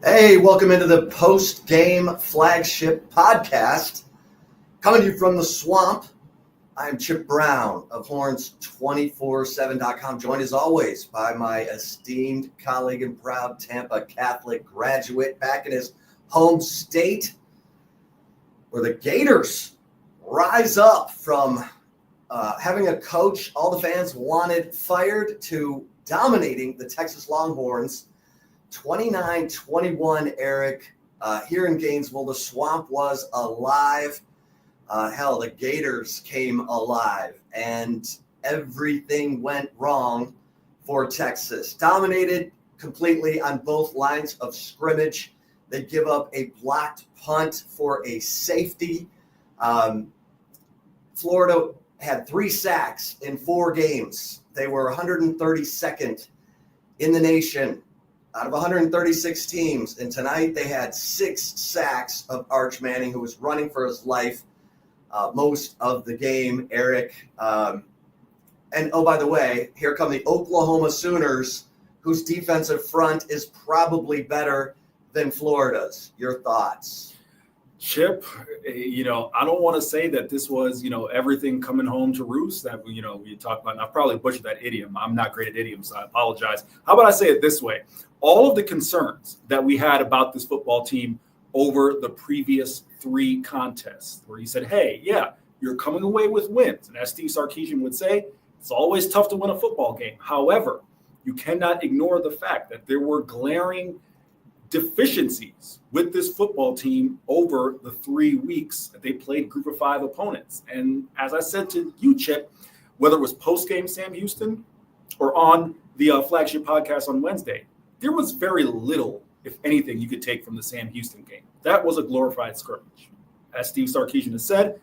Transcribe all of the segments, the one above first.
Hey, welcome into the post-game flagship podcast. Coming to you from the swamp, I'm Chip Brown of Horns247.com, joined as always by my esteemed colleague and proud Tampa Catholic graduate back in his home state, where the Gators rise up from having a coach all the fans wanted fired to dominating the Texas Longhorns 29-21, Eric. Here in Gainesville, the swamp was alive. The Gators came alive, and everything went wrong for Texas. Dominated completely on both lines of scrimmage. They give up a blocked punt for a safety. Florida had 3 sacks in 4 games. They were 132nd in the nation out of 136 teams. And tonight they had 6 sacks of Arch Manning, who was running for his life most of the game, Eric. And oh, by the way, here come the Oklahoma Sooners, whose defensive front is probably better than Florida's. Your thoughts? Chip, I don't want to say that this was, everything coming home to roost that, we talked about. And I've probably butchered that idiom. I'm not great at idioms, so I apologize. How about I say it this way? All of the concerns that we had about this football team over the previous 3 contests, where you said, hey, yeah, you're coming away with wins. And as Steve Sarkisian would say, it's always tough to win a football game. However, you cannot ignore the fact that there were glaring deficiencies with this football team over the 3 weeks that they played Group of 5 opponents. And as I said to you, Chip, whether it was post-game Sam Houston or on the flagship podcast on Wednesday, there was very little, if anything, you could take from the Sam Houston game. That was a glorified scrimmage. As Steve Sarkisian has said,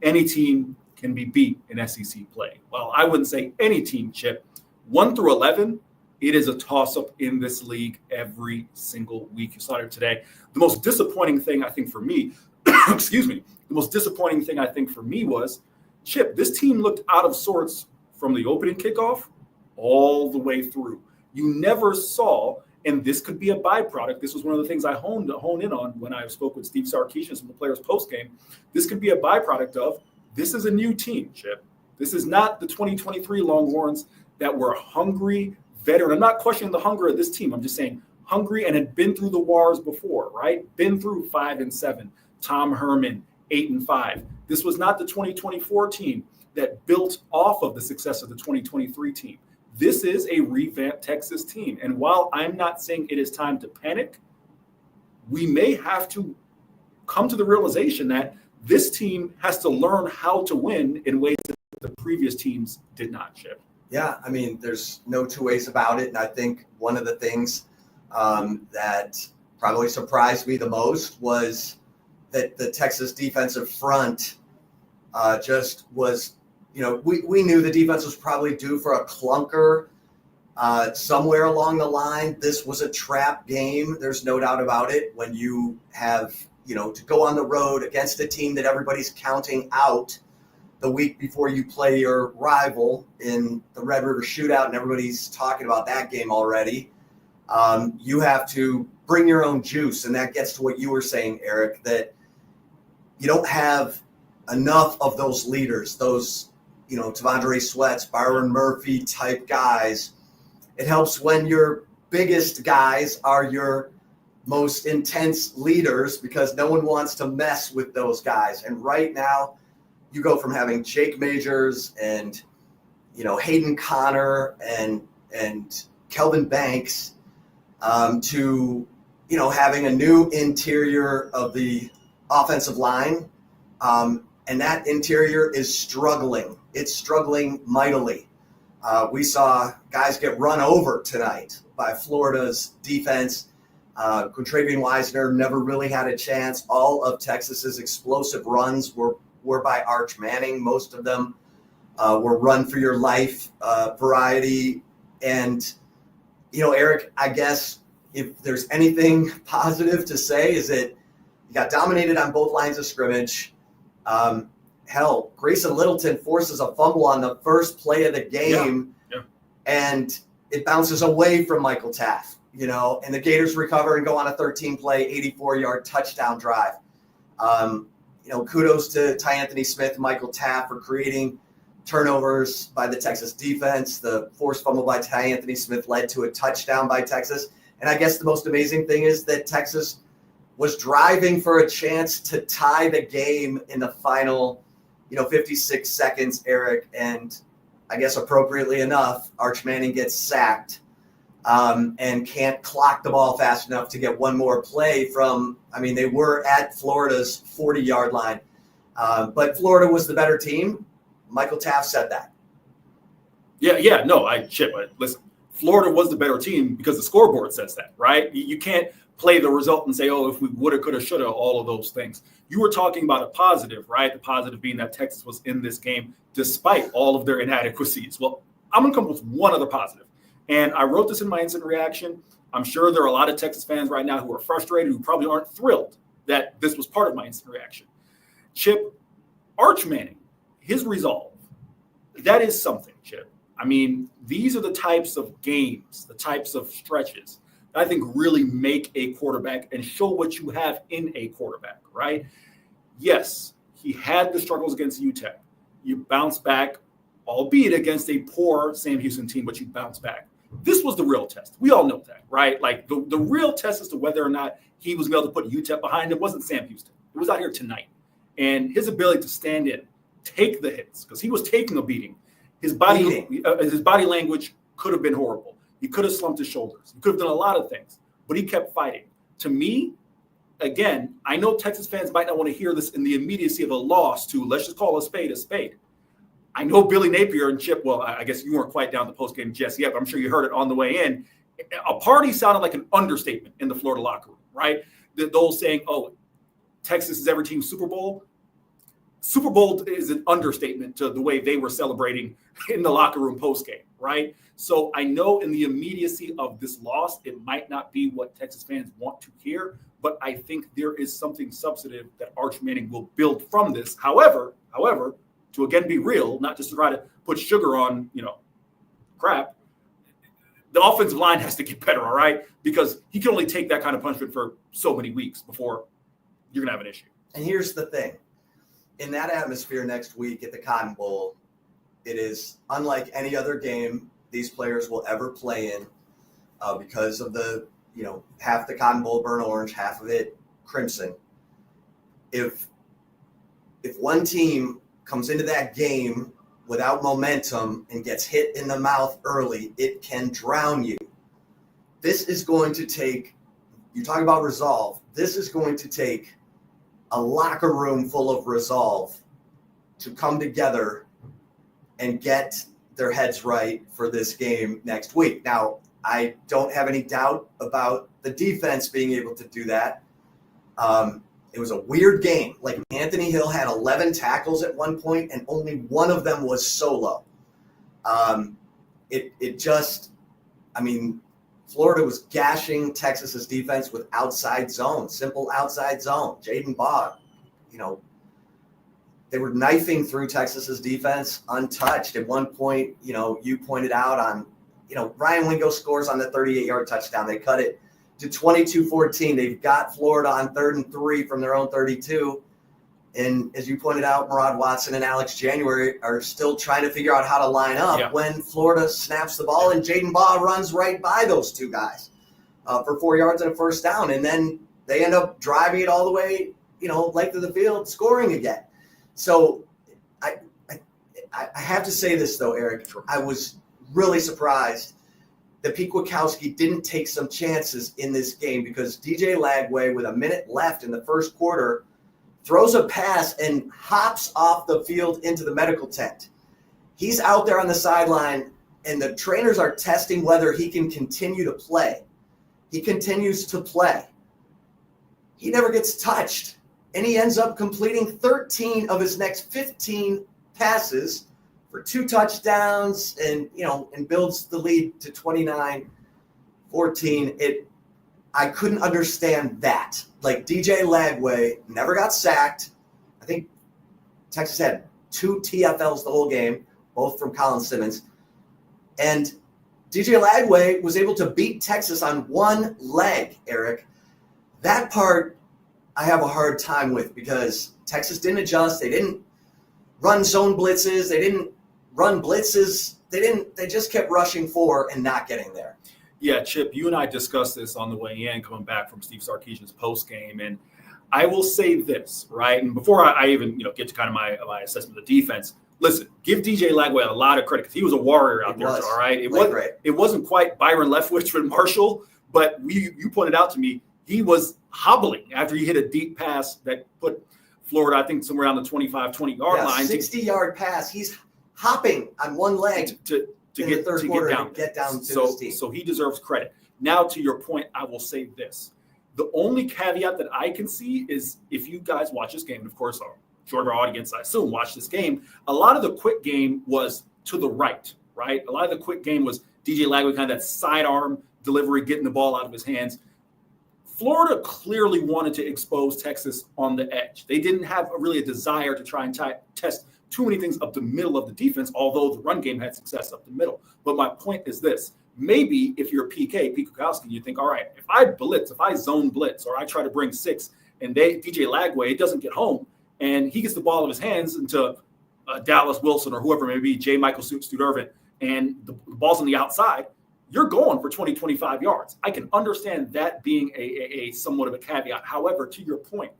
any team can be beat in SEC play. Well, I wouldn't say any team, Chip. 1 through 11, it is a toss-up in this league every single week. You saw it today. The most disappointing thing, I think, for me, the most disappointing thing, I think, for me was, Chip, this team looked out of sorts from the opening kickoff all the way through. You never saw, and this could be a byproduct. This was one of the things I honed in on when I spoke with Steve Sarkisian from the players post-game. This could be a byproduct of, this is a new team, Chip. This is not the 2023 Longhorns that were hungry, veteran. I'm not questioning the hunger of this team. I'm just saying hungry and had been through the wars before, right? Been through 5-7. Tom Herman, 8-5. This was not the 2024 team that built off of the success of the 2023 team. This is a revamped Texas team. And while I'm not saying it is time to panic, we may have to come to the realization that this team has to learn how to win in ways that the previous teams did not, Chip. Yeah, I mean, there's no 2 ways about it. And I think one of the things that probably surprised me the most was that the Texas defensive front just was, we knew the defense was probably due for a clunker somewhere along the line. This was a trap game. There's no doubt about it. When you have, to go on the road against a team that everybody's counting out the week before you play your rival in the Red River Shootout, and everybody's talking about that game already. You have to bring your own juice, and that gets to what you were saying, Eric, that you don't have enough of those leaders, those, Tavondre Sweats, Byron Murphy type guys. It helps when your biggest guys are your most intense leaders, because no one wants to mess with those guys. And right now, you go from having Jake Majors and, Hayden Connor and Kelvin Banks to, having a new interior of the offensive line. And that interior is struggling. It's struggling mightily. We saw guys get run over tonight by Florida's defense. Quintravian Wisner never really had a chance. All of Texas's explosive runs were by Arch Manning. Most of them were run for your life variety. And, Eric, I guess if there's anything positive to say is that you got dominated on both lines of scrimmage. Grayson Littleton forces a fumble on the first play of the game, and it bounces away from Michael Taft. and the Gators recover and go on a 13-play, 84-yard touchdown drive. Kudos to Ty Anthony Smith and Michael Taft for creating turnovers by the Texas defense. The forced fumble by Ty Anthony Smith led to a touchdown by Texas. And I guess the most amazing thing is that Texas was driving for a chance to tie the game in the final, 56 seconds, Eric. And I guess appropriately enough, Arch Manning gets sacked and can't clock the ball fast enough to get one more play from, they were at Florida's 40-yard line. But Florida was the better team. Michael Taft said that. Listen, Florida was the better team because the scoreboard says that, right? You can't play the result and say, oh, if we woulda, coulda, shoulda, all of those things. You were talking about a positive, right? The positive being that Texas was in this game despite all of their inadequacies. Well, I'm going to come up with one other positive. And I wrote this in my instant reaction. I'm sure there are a lot of Texas fans right now who are frustrated, who probably aren't thrilled that this was part of my instant reaction. Chip, Arch Manning, his resolve, that is something, Chip. These are the types of games, the types of stretches that I think really make a quarterback and show what you have in a quarterback, right? Yes, he had the struggles against UTEP. You bounce back, albeit against a poor Sam Houston team, but you bounce back. This was the real test. We all know that, right? Like the real test as to whether or not he was able to put UTEP behind it wasn't Sam Houston. It was out here tonight. And his ability to stand in, take the hits, because he was taking a beating. His body language could have been horrible. He could have slumped his shoulders. He could have done a lot of things, but he kept fighting. To me, again, I know Texas fans might not want to hear this in the immediacy of a loss to, let's just call a spade a spade. I know Billy Napier and Chip, well, I guess you weren't quite down the postgame just yet, but I'm sure you heard it on the way in. A party sounded like an understatement in the Florida locker room, right? The old saying, oh, Texas is every team's Super Bowl. Super Bowl is an understatement to the way they were celebrating in the locker room postgame, right? So I know in the immediacy of this loss, it might not be what Texas fans want to hear, but I think there is something substantive that Arch Manning will build from this. However, to again be real, not just to try to put sugar on, crap, the offensive line has to get better, all right? Because he can only take that kind of punishment for so many weeks before you're going to have an issue. And here's the thing. In that atmosphere next week at the Cotton Bowl, it is unlike any other game these players will ever play in because of the, half the Cotton Bowl burnt orange, half of it crimson. If one team comes into that game without momentum and gets hit in the mouth early, it can drown you. This is going to take, you talk about resolve, this is going to take a locker room full of resolve to come together and get their heads right for this game next week. Now, I don't have any doubt about the defense being able to do that. It was a weird game. Like Anthony Hill had 11 tackles at one point, and only one of them was solo. Florida was gashing Texas's defense with outside zone, simple outside zone. Jaden Baugh, they were knifing through Texas's defense untouched. At one point, you pointed out on, Ryan Wingo scores on the 38-yard touchdown. They cut it to 22-14. They've got Florida on 3rd and 3 from their own 32. And as you pointed out, Murad Watson and Alex January are still trying to figure out how to line up when Florida snaps the ball and Jaden Baugh runs right by those two guys for 4 yards and a first down. And then they end up driving it all the way, length of the field, scoring again. So I have to say this, though, Eric. I was really surprised that Pete Kwiatkowski didn't take some chances in this game because DJ Lagway, with a minute left in the first quarter, throws a pass and hops off the field into the medical tent. He's out there on the sideline, and the trainers are testing whether he can continue to play. He continues to play. He never gets touched, and he ends up completing 13 of his next 15 passes for 2 touchdowns and builds the lead to 29-14. I couldn't understand that. Like, DJ Lagway never got sacked. I think Texas had 2 TFLs the whole game, both from Colin Simmons. And DJ Lagway was able to beat Texas on one leg, Eric. That part I have a hard time with because Texas didn't adjust. They didn't run zone blitzes. They didn't run blitzes. They just kept rushing for and not getting there. Yeah, Chip, you and I discussed this on the way in, coming back from Steve Sarkisian's post game, and I will say this, right? And before I even get to kind of my assessment of the defense, listen, give DJ Lagway a lot of credit because he was a warrior out there. All right, it wasn't quite Byron Leftwich with Marshall, but you pointed out to me he was hobbling after he hit a deep pass that put Florida, I think, somewhere around the 25-20-yard line. 60-yard pass. He's hopping on one leg to get down to his team. So he deserves credit. Now, to your point, I will say this. The only caveat that I can see is if you guys watch this game, and of course, our audience, I assume, watch this game, a lot of the quick game was to the right? A lot of the quick game was DJ Lagway, kind of that sidearm delivery, getting the ball out of his hands. Florida clearly wanted to expose Texas on the edge. They didn't have really a desire to try and test too many things up the middle of the defense, although the run game had success up the middle. But my point is this. Maybe if you're Pete Kukowski, you think, all right, if I zone blitz, or I try to bring 6, and DJ Lagway doesn't get home, and he gets the ball in his hands into Dallas Wilson or whoever it may be, J. Michael Stute-Irvin, and the ball's on the outside, you're going for 20, 25 yards. I can understand that being a somewhat of a caveat. However, to your point,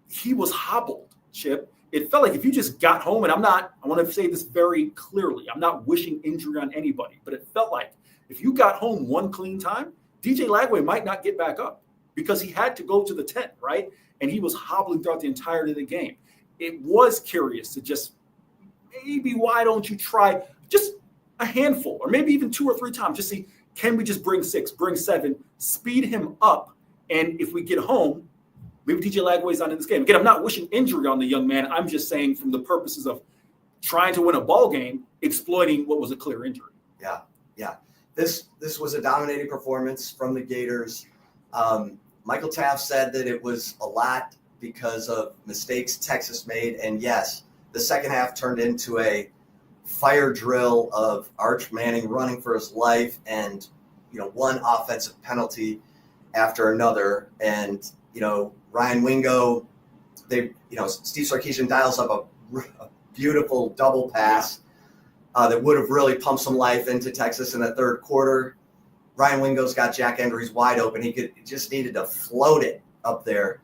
he was hobbled, Chip. It felt like if you just got home, and I want to say this very clearly, I'm not wishing injury on anybody, but it felt like if you got home one clean time, DJ Lagway might not get back up because he had to go to the tent, right? And he was hobbling throughout the entirety of the game. It was curious to just maybe why don't you try just a handful or maybe even 2 or 3 times, just see, can we just bring 6, bring 7, speed him up, and if we get home, maybe DJ Lagway's not in this game. Again, I'm not wishing injury on the young man. I'm just saying from the purposes of trying to win a ball game, exploiting what was a clear injury. Yeah. This was a dominating performance from the Gators. Michael Taft said that it was a lot because of mistakes Texas made. And yes, the second half turned into a fire drill of Arch Manning running for his life and, one offensive penalty after another. And, Ryan Wingo, Steve Sarkisian dials up a beautiful double pass that would have really pumped some life into Texas in the third quarter. Ryan Wingo's got Jack Endry's wide open. He just needed to float it up there.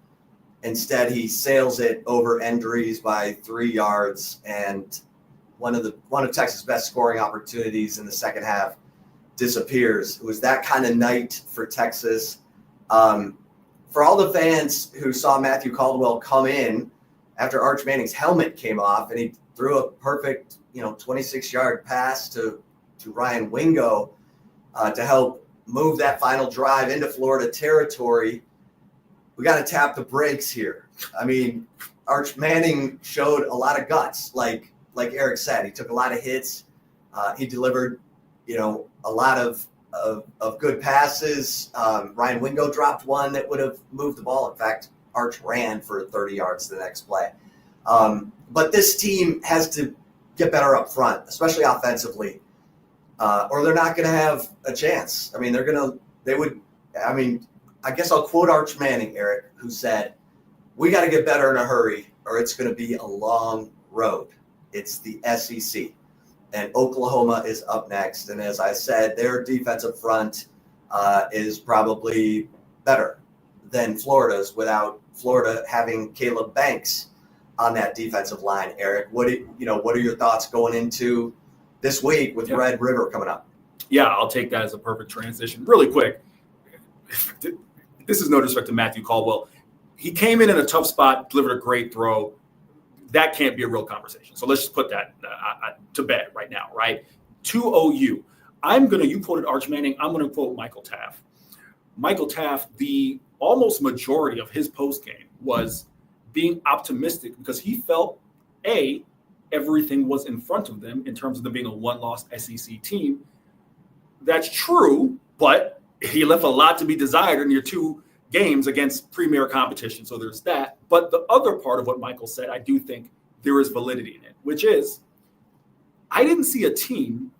Instead, he sails it over Endry's by 3 yards, and one of Texas' best scoring opportunities in the second half disappears. It was that kind of night for Texas. For all the fans who saw Matthew Caldwell come in after Arch Manning's helmet came off and he threw a perfect, 26-yard pass to Ryan Wingo to help move that final drive into Florida territory, we got to tap the brakes here. I mean, Arch Manning showed a lot of guts, like Eric said. He took a lot of hits. He delivered, a lot of good passes. Ryan Wingo dropped one that would have moved the ball. In fact, Arch ran for 30 yards the next play. But this team has to get better up front, especially offensively, or they're not going to have a chance. I mean, I guess I'll quote Arch Manning, Eric, who said, "We got to get better in a hurry, or it's going to be a long road." It's the SEC. And Oklahoma is up next. And as I said, their defensive front is probably better than Florida's without Florida having Caleb Banks on that defensive line. Eric, what are your thoughts going into this week with Red River coming up? Yeah, I'll take that as a perfect transition. Really quick, this is no disrespect to Matthew Caldwell. He came in a tough spot, delivered a great throw. That can't be a real conversation. So let's just put that to bed right now, right? To OU, you quoted Arch Manning. I'm going to quote Michael Taft. Michael Taft, the almost majority of his post game was being optimistic because he felt, everything was in front of them in terms of them being a one-loss SEC team. That's true, but he left a lot to be desired in your 2 games against premier competition. So there's that. But the other part of what Michael said, I do think there is validity in it, which is I didn't see a team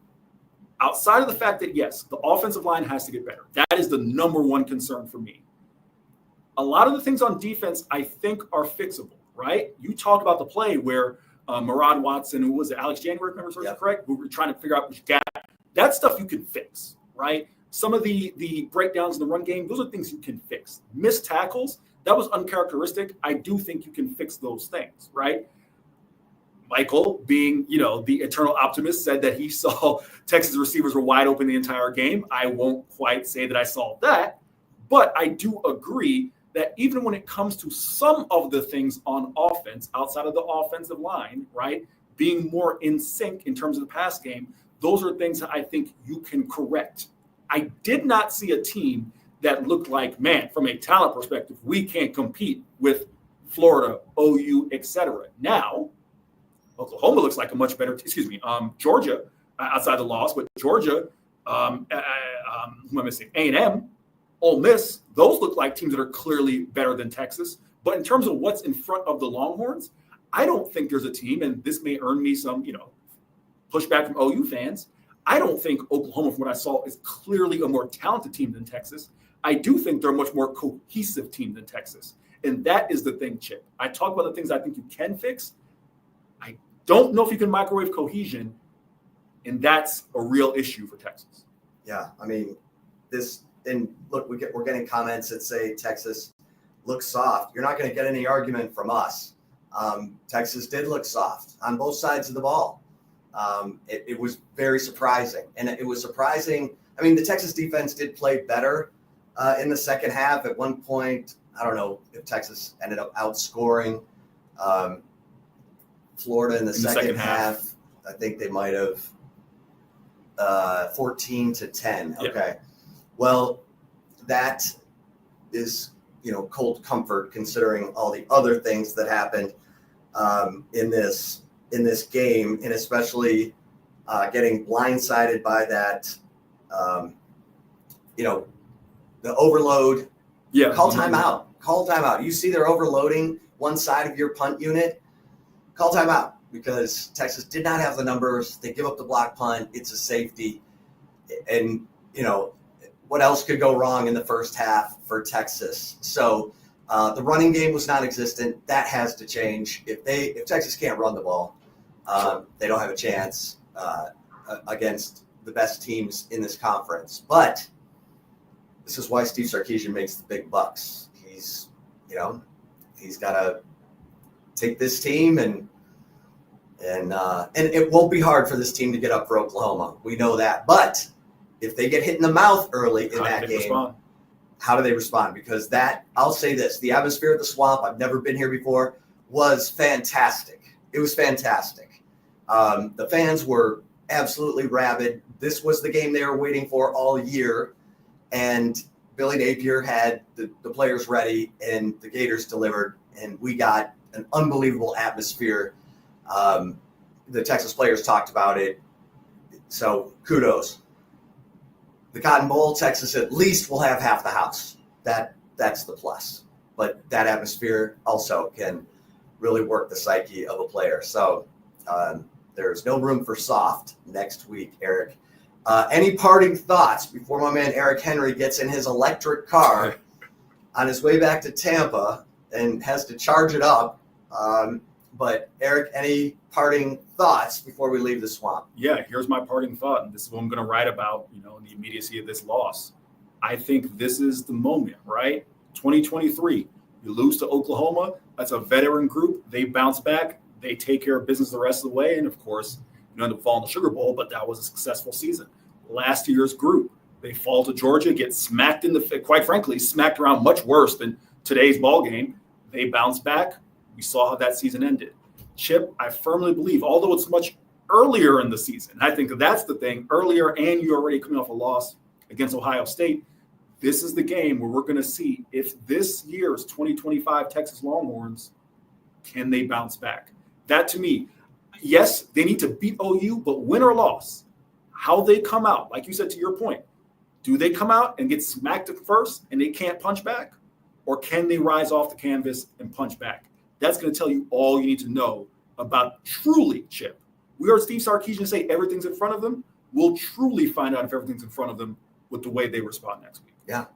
outside of the fact that, yes, the offensive line has to get better. That is the number one concern for me. A lot of the things on defense, I think, are fixable, right? You talked about the play where Murad Watson, who was it, Alex January, if I remember correct, we were trying to figure out which gap. That stuff you can fix, right? Some of the breakdowns in the run game, those are things you can fix. Missed tackles, that was uncharacteristic. I do think you can fix those things, right? Michael, being, the eternal optimist, said that he saw Texas receivers were wide open the entire game. I won't quite say that I saw that, but I do agree that even when it comes to some of the things on offense, outside of the offensive line, right, being more in sync in terms of the pass game, those are things that I think you can correct. I did not see a team that looked like, man, from a talent perspective, we can't compete with Florida, OU, etc. Now, Oklahoma looks like a much better, Georgia, outside the loss, but Georgia, who am I missing? A&M, Ole Miss, those look like teams that are clearly better than Texas. But in terms of what's in front of the Longhorns, I don't think there's a team, and this may earn me some, pushback from OU fans. I don't think Oklahoma, from what I saw, is clearly a more talented team than Texas. I do think they're a much more cohesive team than Texas. And that is the thing, Chip. I talk about the things I think you can fix. I don't know if you can microwave cohesion, and that's a real issue for Texas. Yeah, I mean, look, we're getting comments that say Texas looks soft. You're not going to get any argument from us. Texas did look soft on both sides of the ball. It was very surprising. And it was surprising. I mean, the Texas defense did play better in the second half. At one point, I don't know if Texas ended up outscoring Florida in the second half. I think they might have 14-10. Yeah. Okay. Well, that is, cold comfort considering all the other things that happened in this game, and especially getting blindsided by that, the overload. Yeah. Call timeout. You see they're overloading one side of your punt unit. Call timeout, because Texas did not have the numbers. They give up the block punt. It's a safety. And, what else could go wrong in the first half for Texas? So the running game was non-existent. That has to change. If Texas can't run the ball, they don't have a chance against the best teams in this conference. But this is why Steve Sarkisian makes the big bucks. He's got to take this team and it won't be hard for this team to get up for Oklahoma. We know that. But if they get hit in the mouth early in that game, how do they respond? Because I'll say this, the atmosphere at the Swamp, I've never been here before, was fantastic. It was fantastic. The fans were absolutely rabid. This was the game they were waiting for all year. And Billy Napier had the players ready, and the Gators delivered, and we got an unbelievable atmosphere. The Texas players talked about it. So kudos. The Cotton Bowl, Texas at least will have half the house. That's the plus. But that atmosphere also can really work the psyche of a player. So there's no room for soft next week, Eric. Any parting thoughts before my man Eric Henry gets in his electric car on his way back to Tampa and has to charge it up? But Eric, any parting thoughts before we leave the Swamp? Yeah, here's my parting thought, and this is what I'm going to write about, in the immediacy of this loss. I think this is the moment, right? 2023, you lose to Oklahoma. That's a veteran group. They bounce back. They take care of business the rest of the way. And, of course, end up falling to Sugar Bowl, but that was a successful season. Last year's group, they fall to Georgia, get smacked quite frankly, smacked around much worse than today's ball game. They bounce back. We saw how that season ended. Chip, I firmly believe, although it's much earlier in the season, I think that's the thing, earlier, and you're already coming off a loss against Ohio State, this is the game where we're going to see if this year's 2025 Texas Longhorns, can they bounce back? That, to me, yes, they need to beat OU, but win or loss, how they come out, like you said, to your point, do they come out and get smacked at first and they can't punch back? Or can they rise off the canvas and punch back? That's going to tell you all you need to know about truly, Chip. We heard Steve Sarkisian say everything's in front of them. we'll truly find out if everything's in front of them with the way they respond next week. Yeah.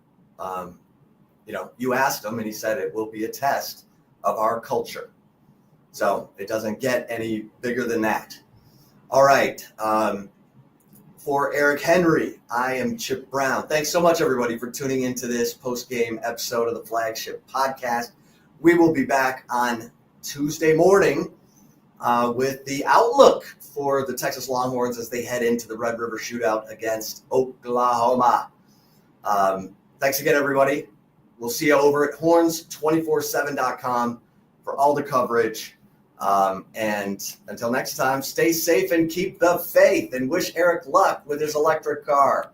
You asked him and he said it will be a test of our culture. So it doesn't get any bigger than that. All right. For Eric Henry, I am Chip Brown. Thanks so much, everybody, for tuning into this post-game episode of the Flagship Podcast. We will be back on Tuesday morning with the outlook for the Texas Longhorns as they head into the Red River Shootout against Oklahoma. Thanks again, everybody. We'll see you over at Horns247.com for all the coverage. And until next time, stay safe and keep the faith, and wish Eric luck with his electric car.